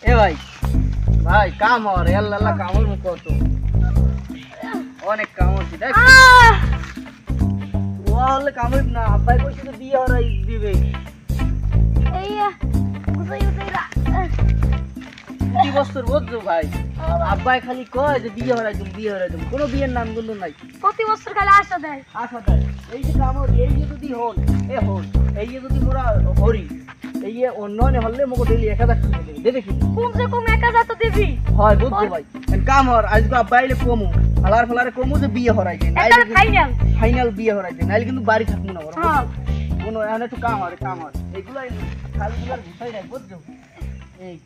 এ ভাই ভাই কাম হর আল্লাহ কামর মুখ তো অনেক কাম হচ্ছে দেখ ও হলে কামড় না আব্বাই কইছে তো বিয়ে হরাই দিবে কি বস্তর বুঝছো ভাই আব্বাই খালি কয় যে বিয়ে হরাই তুমি কোনো বিয়ের নাম গুলো নাই প্রতি বছর খালি আশা দেয় এই যে কামড় এই যে যদি হন এই যে যদি মোরা হরি এই যে অন্যনে হলে মোকে ডেলি 1000 টাকা দেবে দেখি কম সে কম 1000 তো দিবি হয় বুঝছো ভাই কামড় আজকে আব্বাইলে কমু ফালারে কমু যে বিয়ে হরাই দেন এটা ফাইনাল বিয়ে হরাই দেন নাইলে কিন্তু বাড়ি থাকবো না ওরা কোনো এখানে একটু কাম হয় এইগুলো খালগুলার বিষয় নাই বুঝছো এই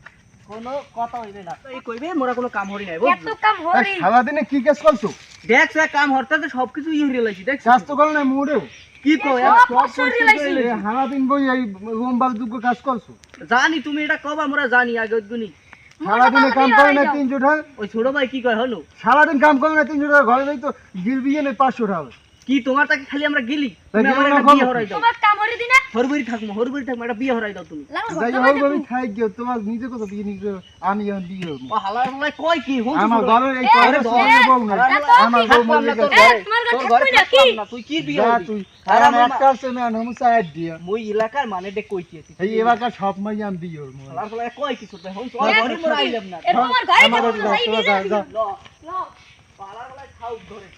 কোনো কথা হইবে না এই কইবে মোরা কোনো কাম হরি নাই বুঝছো এত কাম হরি সারা দিনে কি কাজ করছো? দেখ সে কাম হরতে তো সবকিছু ইয়ে লাইছি দেখ স্বাস্থ্য করো না মোড়েও কি কই সারা দিন বই এই রোমবার দুটো কাজ করছো। জানি তুমি এটা কবা মোরা জানি আগে গুনি সারা দিনে কাম করে না 300 টাকা। ওই ছোট ভাই কি কয় হলো সারাদিন কাম করে না 300 টাকা, ঘরে যাই তো গিলবিয়ে নেই 500 টাকা। কি তোমার তাকে খালি আমরা গেলি তুমি গেলো আমার না একটা কম। বিয়ে হরাই দাও তোমার কাম হরি দিনা হরবরি থাকবো একটা বিয়ে হরাই দাও তুমি যাই হোক আমি খাই গিয়ে তোমার নিজে কত বিয়ে নিজে আমি এখন বিয়ে হবো। ও হালার হালায় কয় কি হুন আমার ঘরের এই ঘরে সঙ্গে বউ নাই। আমার বউ মরে গেছে। তোর ঘরে থাকতাম না তুই কি বিয়ে যা হবি তুই আর আর একটা আছে না নমসা আইড দিয়া। মই এলাকার মানে ডে কইতেছি এই এবারকার সব মাই আমি বিয়ে হবো। হালার হালায় কয় কিছু তাই হুন তোর ঘরে মোরা আইলাম না এ তোমার ঘরে আমার যাবো যা, যাই তোরা যা, যা। ল হালার হালায় খাও ধরে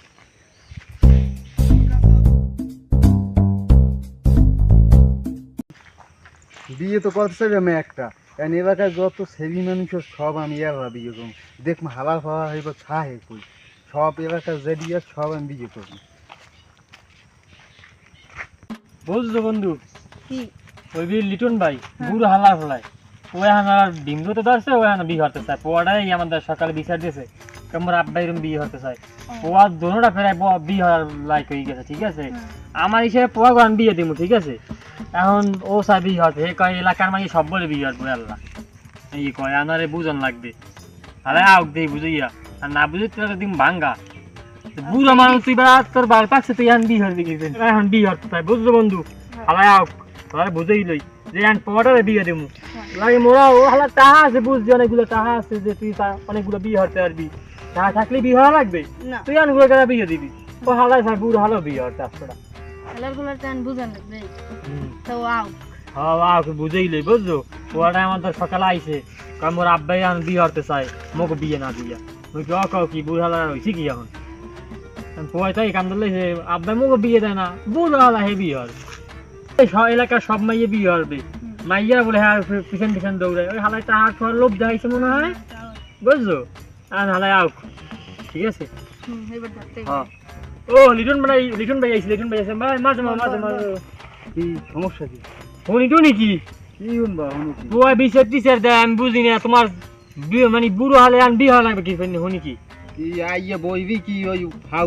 বিয়ে তো করতে আমি একটা কারণ এলাকার যত সেবি মানুষ সব আমি এবার বিয়ে করবো। দেখ হালাল ফাওয়া হইব খাহে কই সব এলাকার যে বিয়ে সব আমি বিয়ে করবো। বুঝছো বন্ধু কি ওই বি লিটন ভাই বুড়ো হালার ফলাই ওই হানার ডিমগুতে ধরছে ওই হানা বিয়ে হতে চায় পোয়াটাই আমাদের সকালে বিচার দিয়েছে কেমন আব্বাই এরকম বিয়ে হতে চায় পোয়া দোনোটা ফেরায় বিয়ে হওয়ার লাইক হয়ে গেছে ঠিক আছে আমার হিসেবে পোয়া গান বিয়ে দিব ঠিক আছে এখন ও চায় বিয়ে হতে কয় এলাকার মানে সব বলে বিয়ে হতো আল্লাহ এই কয় আনারে বুঝন লাগবে আরে আউক দেই বুঝিয়া আর না বুঝি তোর দিন ভাঙ্গা বুড়ো মানুষ তুই বা তোর বার পাচ্ছে তুই এখন বিয়ে হতে গেছেন এখন বিয়ে হতে চাই বুঝলো বন্ধু হালাই আউক তোরা বুঝেই লই যে এখন পরে বিয়ে দেবো লাগে মোরা ও হালা টাহা আছে বুঝছি অনেকগুলো টাহা আছে যে তুই অনেকগুলো বিয়ে হতে পারবি টাহা থাকলে বিয়ে হওয়া লাগবে তুই অনেকগুলো টাকা বিয়ে দিবি ও হালাই স্যার বুড়ো হালো বিয়ে হতে আসছোটা কালারগুলো টান বুঝান লাগবে তো আও হ্যাঁ বুঝেই লই বুঝছো ওটা আমাদের সকালে আইছে কারণ মোর আব্বাই এখন বিয়ে হতে চাই মোকে বিয়ে না দিয়া ওই কি অকাও কি বুড়ো হালা হয়েছে কি এখন পয়সাই কাম ধরলে যে আব্বাই মোকে বিয়ে দেয় না বুড়ো হালা হে বিয়ে হবে এই এলাকার সব মাইয়ে বিয়ে হবে মাইয়ারা বলে হ্যাঁ পিছন দৌড়ায় ওই হালাই টাহার ছোঁয়ার লোভ দেখাইছে মনে হয় বুঝছো আর হালাই আউক ঠিক আছে এবার দেখতে হ্যাঁ ও লিটন ভাই আইছে ভাই মাঝে কি সমস্যা কি? শুনি টুনি কি কি শুনবা শুনেছি তোমার বিচার টিচার দেয় আমি বুঝি না তোমার মানে বুড়ো হালে আন বিয়ে হওয়া লাগবে কি শুনি কি কি আইয়া বইবি কি ওই হাউ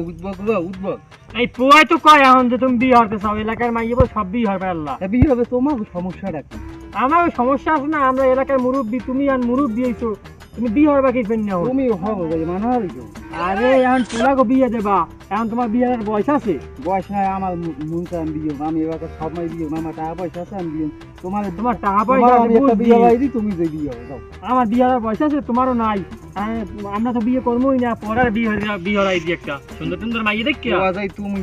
উঠবো এই পোয়াই তো কয় এখন যে তুমি বিয়ে হতে চাও এলাকার মাইয়ে বল সব বিয়ে হবে আল্লাহ বিয়ে হবে তোমার সমস্যাটা কি? আমার ওই সমস্যা আছে না আমরা এলাকার মুরব্বী তুমি আর মুরব্বী হইছো তুমি বিয়ে হবে কি ফেন না তুমি হবো মানা হবি তো আরে এখন তোমাকে বিয়ে দেবা এখন তোমার বিয়ের বয়স আছে বয়স নাই আমার মন চায় আমি বিয়ে হবো। আমি এবার সব মাই বিয়ে হবো। আমার টাকা পয়সা আছে আমি বিয়ে হবো। তোমার টাকা পয়সা তোমার আছে, আমি একটা বুঝছি। বিয়ে বাড়ি দিই তুমি যে বিয়ে হবে যাও। আমার বিয়ে হওয়ার পয়সা আছে তোমারও নাই আমরা তো বিয়ে করবোই না পড়ার বিয়ে হওয়ার আইডি একটা সুন্দর মাইয়ে দেখ বাবা যাই তুমি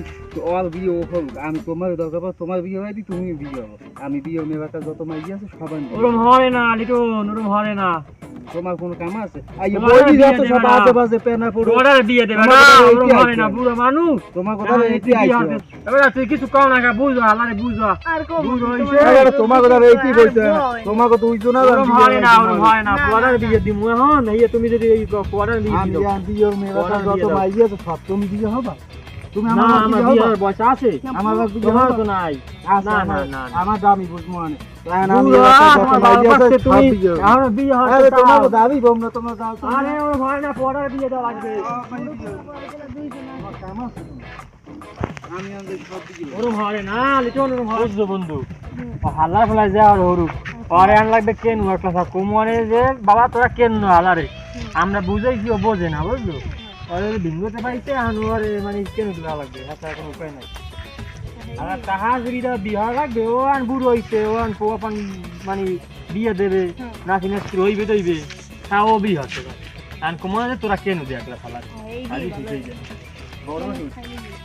ওর বিয়ে ও হোক আমি তোমার দরকার পড়ে তোমার বিয়ে বাড়ি দিই তুমি বিয়ে হবো। আমি বিয়ে হবো এবার যত মাই আছে সবাই ওরম হয় না লিটন ওরম হয় না তোমার কোনো কাম আছে আইয়া তোমার বইবি বিয়ে যত দেবে সব না। আজে বাজে পেনা পড়ো পড়ার বিয়ে দেবে না তোমার ওরম এইটি হয় না আইছে। বুড়ো মানুষ তোমার কথা এইটি আইছে এবার তুই কিছু কও না বুঝো হালারে বুঝো আর কো বুড়ো হইছে আরে তোমার কথা এইটি বলছে তোমার কথা উইছো না ওরম হয় না পড়ার বিয়ে দিমু এখন এই তুমি যদি এই পড়ার বিয়ে আমি দিও আর বিয়ে মেয়েরা পড়ার যত বিয়ে দাও। মাই আছে সব তুমি বিয়ে হবা তুমি না আমার আমার বিয়ে বিয়ে হবা বয়স আছে আমার বিয়ে তোমার হবা তো নাই না না, না না, না না। আমার দামি বুঝবো মানে আমি বুড়ো, যত তোমার মাই বাবা আছে কাছে সব তুমি বিয়ে হবা। এখন বিয়ে হতে আরে চাও। তোমার দাবি বম না তোমার দাও তো আরে ওর হয় না পড়ার বিয়ে দেওয়া লাগবে আমি আমাদের সব বিয়ে হবা। ওরম হয় না লিটন ওরম হয় বুঝছো বন্ধু ও হাল্লা ফেলা যা আর হরু পরে আন লাগবে কেন একটা সব কুমারে যে বাবা তোরা কেন হালারে আমরা বুঝাই কি ও বোঝে না বুঝলো ওরে ভিঙ্গতে পাইছে এখন ওরে মানে কেন দেওয়া লাগবে হাতে কোনো উপায় নাই আর তাহা যদি বিহার লাগবে ও আন বুড়ো হইছে ও আন পোয়াপান মানে বিয়ে দেবে না কিনা রইবে তৈবে তাও বিয়ে হচ্ছে না আর কমা তোরা কেন দে একলা ফালা এই খালি বিয়ে ঠিক হয়ে যায় বড় ভালো। নেই খাইলে বিয়ে।